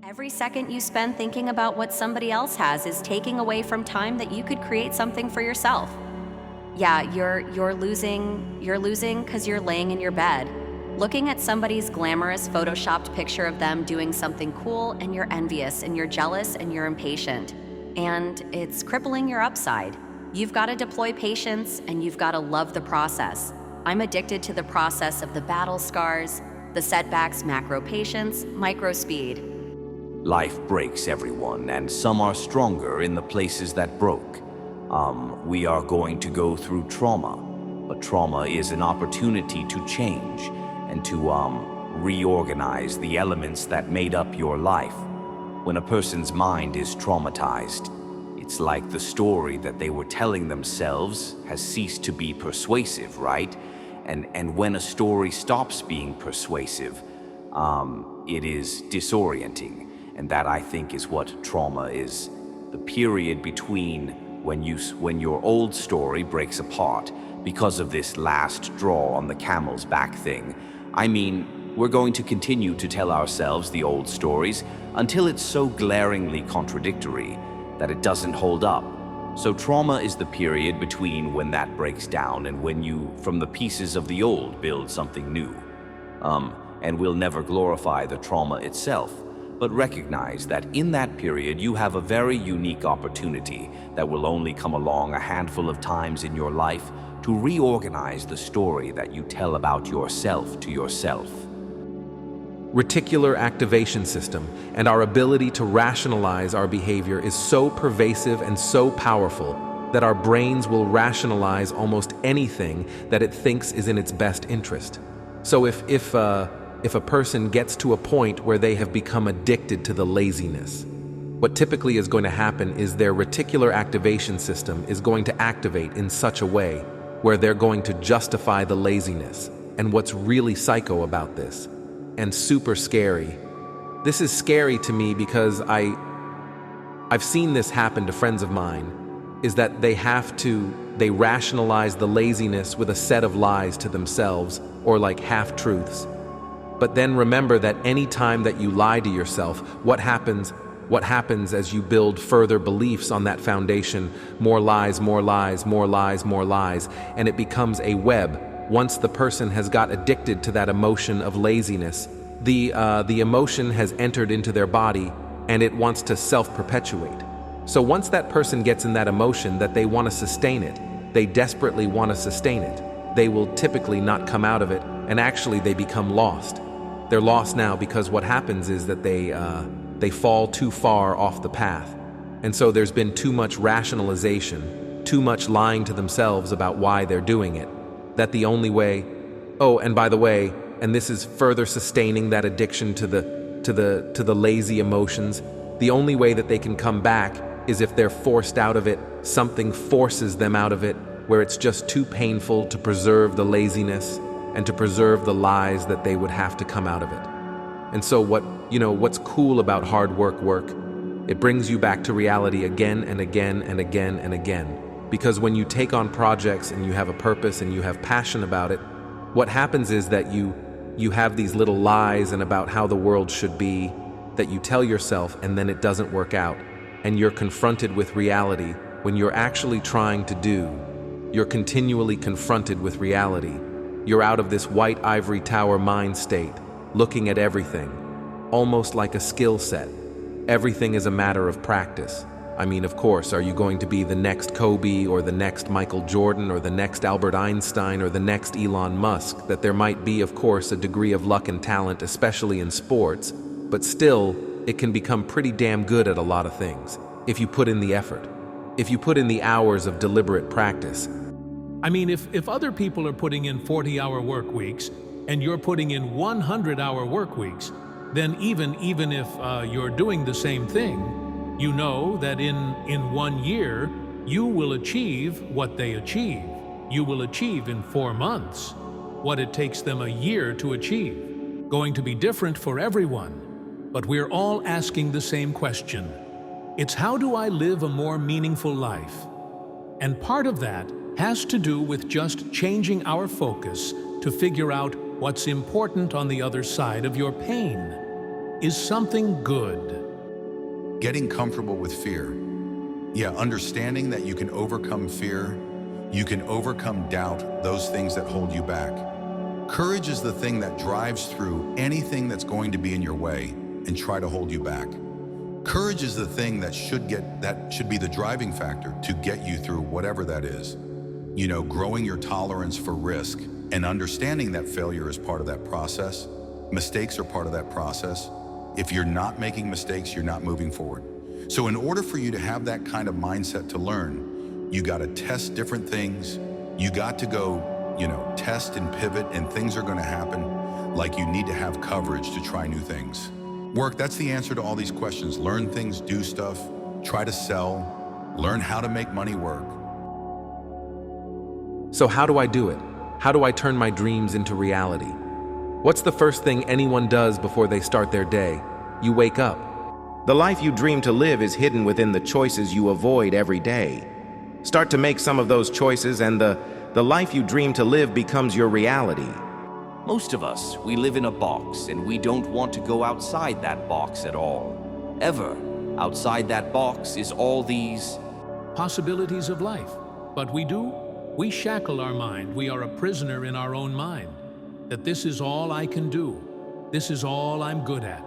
Every second you spend thinking about what somebody else has is taking away from time that you could create something for yourself. Yeah, you're losing because you're laying in your bed, looking at somebody's glamorous photoshopped picture of them doing something cool, and you're envious and you're jealous and you're impatient. And it's crippling your upside. You've got to deploy patience and you've got to love the process. I'm addicted to the process of the battle scars, the setbacks, macro patience, micro speed. Life breaks everyone, and some are stronger in the places that broke. We are going to go through trauma, but trauma is an opportunity to change and to reorganize the elements that made up your life. When a person's mind is traumatized, it's like the story that they were telling themselves has ceased to be persuasive, right? And when a story stops being persuasive, it is disorienting. And that, I think, is what trauma is. The period between when your old story breaks apart because of this last draw on the camel's back thing. I mean, we're going to continue to tell ourselves the old stories until it's so glaringly contradictory that it doesn't hold up. So trauma is the period between when that breaks down and when you, from the pieces of the old, build something new. And we'll never glorify the trauma itself, but recognize that in that period you have a very unique opportunity that will only come along a handful of times in your life to reorganize the story that you tell about yourself to yourself. Reticular activation system and our ability to rationalize our behavior is so pervasive and so powerful that our brains will rationalize almost anything that it thinks is in its best interest. So if a person gets to a point where they have become addicted to the laziness, what typically is going to happen is their reticular activation system is going to activate in such a way where they're going to justify the laziness. And what's really psycho about this, and super scary, this is scary to me because I've seen this happen to friends of mine, is that they rationalize the laziness with a set of lies to themselves, or like half-truths. But then remember that any time that you lie to yourself, what happens as you build further beliefs on that foundation? More lies, more lies, more lies, more lies, and it becomes a web. Once the person has got addicted to that emotion of laziness, the emotion has entered into their body and it wants to self-perpetuate. So once that person gets in that emotion that they want to sustain it, they desperately want to sustain it, they will typically not come out of it, and actually they become lost. They're lost now because what happens is that they fall too far off the path. And so there's been too much rationalization, too much lying to themselves about why they're doing it, that the only way, oh, and by the way, and this is further sustaining that addiction to the lazy emotions, the only way that they can come back is if they're forced out of it. Something forces them out of it, where it's just too painful to preserve the laziness and to preserve the lies that they would have to come out of it. And so what's cool about hard work, it brings you back to reality again and again and again and again. Because when you take on projects and you have a purpose and you have passion about it, what happens is that you have these little lies and about how the world should be that you tell yourself, and then it doesn't work out. And you're confronted with reality when you're actually trying to do. You're continually confronted with reality. You're out of this white ivory tower mind state, looking at everything, almost like a skill set. Everything is a matter of practice. I mean, of course, are you going to be the next Kobe or the next Michael Jordan or the next Albert Einstein or the next Elon Musk? That there might be, of course, a degree of luck and talent, especially in sports, but still, it can become pretty damn good at a lot of things if you put in the effort, if you put in the hours of deliberate practice. I mean, if other people are putting in 40-hour work weeks and you're putting in 100-hour work weeks, then even if you're doing the same thing, you know that in 1 year, you will achieve what they achieve. You will achieve in 4 months what it takes them a year to achieve. Going to be different for everyone, but we're all asking the same question. It's, how do I live a more meaningful life? And part of that has to do with just changing our focus to figure out what's important on the other side of your pain. is something good. Getting comfortable with fear. Yeah, understanding that you can overcome fear, you can overcome doubt, those things that hold you back. Courage is the thing that drives through anything that's going to be in your way and try to hold you back. Courage is the thing that should be the driving factor to get you through whatever that is. You know, growing your tolerance for risk and understanding that failure is part of that process. Mistakes are part of that process. If you're not making mistakes, you're not moving forward. So in order for you to have that kind of mindset to learn, you got to test different things. You got to go, test and pivot, and things are going to happen. Like, you need to have coverage to try new things. Work, that's the answer to all these questions. Learn things, do stuff, try to sell, learn how to make money work. So how do I do it? How do I turn my dreams into reality? What's the first thing anyone does before they start their day? You wake up. The life you dream to live is hidden within the choices you avoid every day. Start to make some of those choices, and the life you dream to live becomes your reality. Most of us, we live in a box, and we don't want to go outside that box at all. Ever. Outside that box is all these Possibilities of life. But we shackle our mind. We are a prisoner in our own mind. That this is all I can do. This is all I'm good at.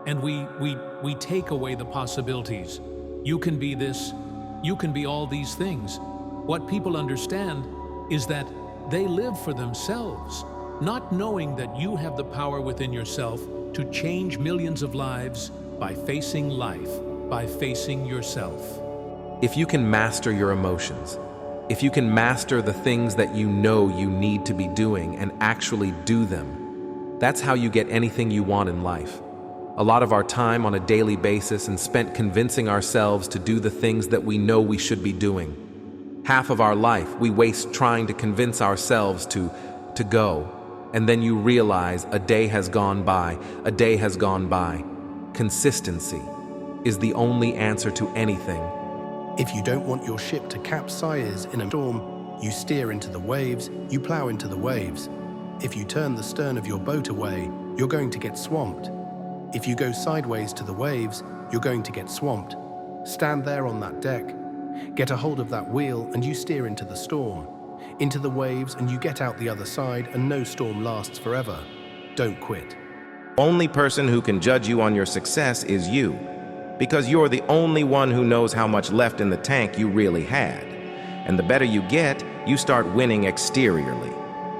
And we take away the possibilities. You can be this. You can be all these things. What people understand is that they live for themselves, not knowing that you have the power within yourself to change millions of lives by facing life, by facing yourself. If you can master your emotions, if you can master the things that you know you need to be doing and actually do them, that's how you get anything you want in life. A lot of our time on a daily basis is spent convincing ourselves to do the things that we know we should be doing. Half of our life we waste trying to convince ourselves to go. And then you realize a day has gone by, a day has gone by. Consistency is the only answer to anything. If you don't want your ship to capsize in a storm, you steer into the waves, you plow into the waves. If you turn the stern of your boat away, you're going to get swamped. If you go sideways to the waves, you're going to get swamped. Stand there on that deck, get a hold of that wheel, and you steer into the storm. Into the waves, and you get out the other side, and no storm lasts forever. Don't quit. Only person who can judge you on your success is you, because you're the only one who knows how much left in the tank you really had. And the better you get, you start winning exteriorly.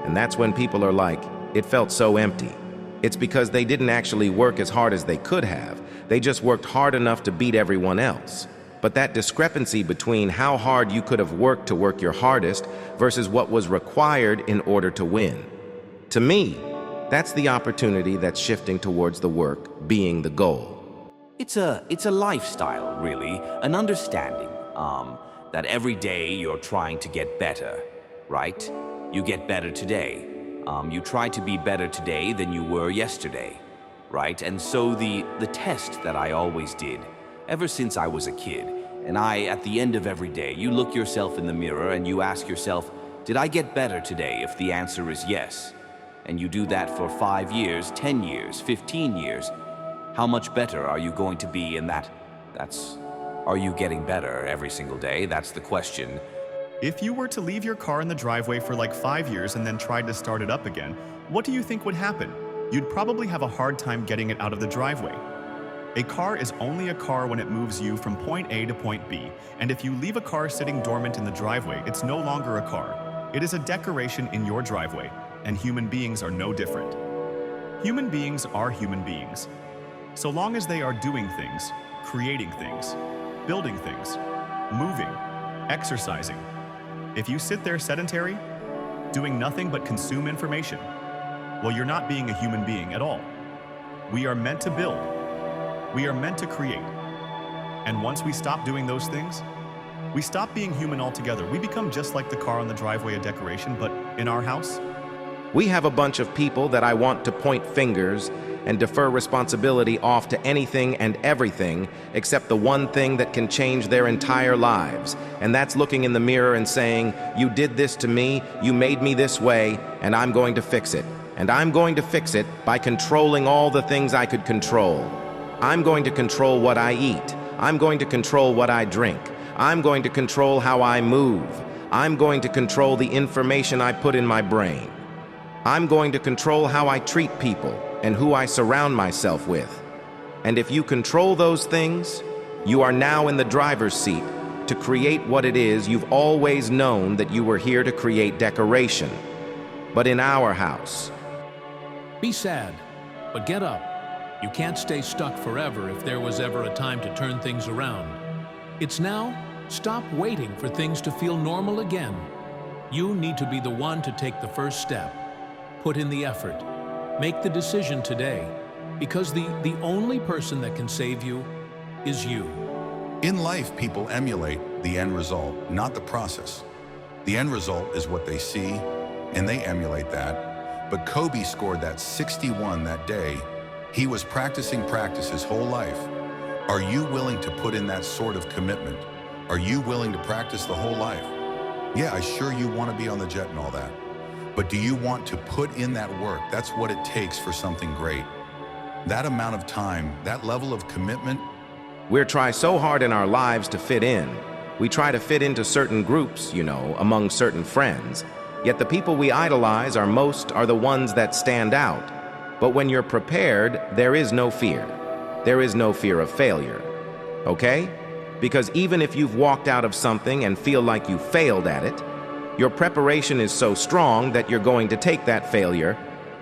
And that's when people are like, it felt so empty. It's because they didn't actually work as hard as they could have. They just worked hard enough to beat everyone else. But that discrepancy between how hard you could have worked to work your hardest versus what was required in order to win. To me, that's the opportunity that's shifting towards the work being the goal. It's a lifestyle, really, an understanding, that every day you're trying to get better, right? You get better today. You try to be better today than you were yesterday, right? And so the test that I always did, ever since I was a kid, and at the end of every day, you look yourself in the mirror and you ask yourself, did I get better today? If the answer is yes, and you do that for 5 years, 10 years, 15 years, how much better are you going to be in that? Are you getting better every single day? That's the question. If you were to leave your car in the driveway for like 5 years and then tried to start it up again, what do you think would happen? You'd probably have a hard time getting it out of the driveway. A car is only a car when it moves you from point A to point B, and if you leave a car sitting dormant in the driveway, it's no longer a car. It is a decoration in your driveway, and human beings are no different. Human beings are human beings. So long as they are doing things, creating things, building things, moving, exercising. If you sit there sedentary, doing nothing but consume information, well, you're not being a human being at all. We are meant to build. We are meant to create. And once we stop doing those things, we stop being human altogether. We become just like the car on the driveway, a decoration, but in our house. We have a bunch of people that I want to point fingers and defer responsibility off to anything and everything except the one thing that can change their entire lives. And that's looking in the mirror and saying, you did this to me, you made me this way, and I'm going to fix it. and I'm going to fix it by controlling all the things I could control. I'm going to control what I eat. I'm going to control what I drink. I'm going to control how I move. I'm going to control the information I put in my brain. I'm going to control how I treat people and who I surround myself with. And if you control those things, you are now in the driver's seat to create what it is you've always known that you were here to create: decoration. But in our house. Be sad, but get up. You can't stay stuck forever if there was ever a time to turn things around. It's now. Stop waiting for things to feel normal again. You need to be the one to take the first step. Put in the effort. Make the decision today, because the only person that can save you is you. In life, people emulate the end result, not the process. The end result is what they see, and they emulate that. But Kobe scored that 61 that day. He was practicing practice his whole life. Are you willing to put in that sort of commitment? Are you willing to practice the whole life? Yeah, sure you want to be on the jet and all that. But do you want to put in that work? That's what it takes for something great. That amount of time, that level of commitment. We try so hard in our lives to fit in. We try to fit into certain groups, among certain friends. Yet the people we idolize are the ones that stand out. But when you're prepared, there is no fear. There is no fear of failure. Okay? Because even if you've walked out of something and feel like you failed at it, your preparation is so strong that you're going to take that failure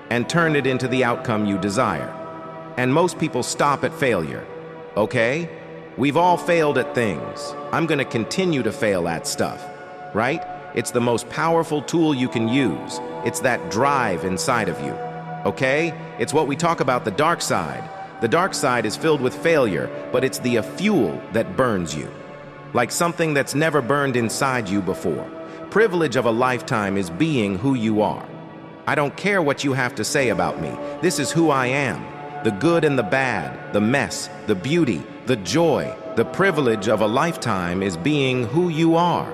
and turn it into the outcome you desire. And most people stop at failure. Okay? We've all failed at things. I'm going to continue to fail at stuff, right? It's the most powerful tool you can use. It's that drive inside of you. Okay? It's what we talk about, the dark side. The dark side is filled with failure, but it's the fuel that burns you. Like something that's never burned inside you before. Privilege of a lifetime is being who you are. I don't care what you have to say about me. This is who I am. The good and the bad, the mess, the beauty, the joy. The privilege of a lifetime is being who you are.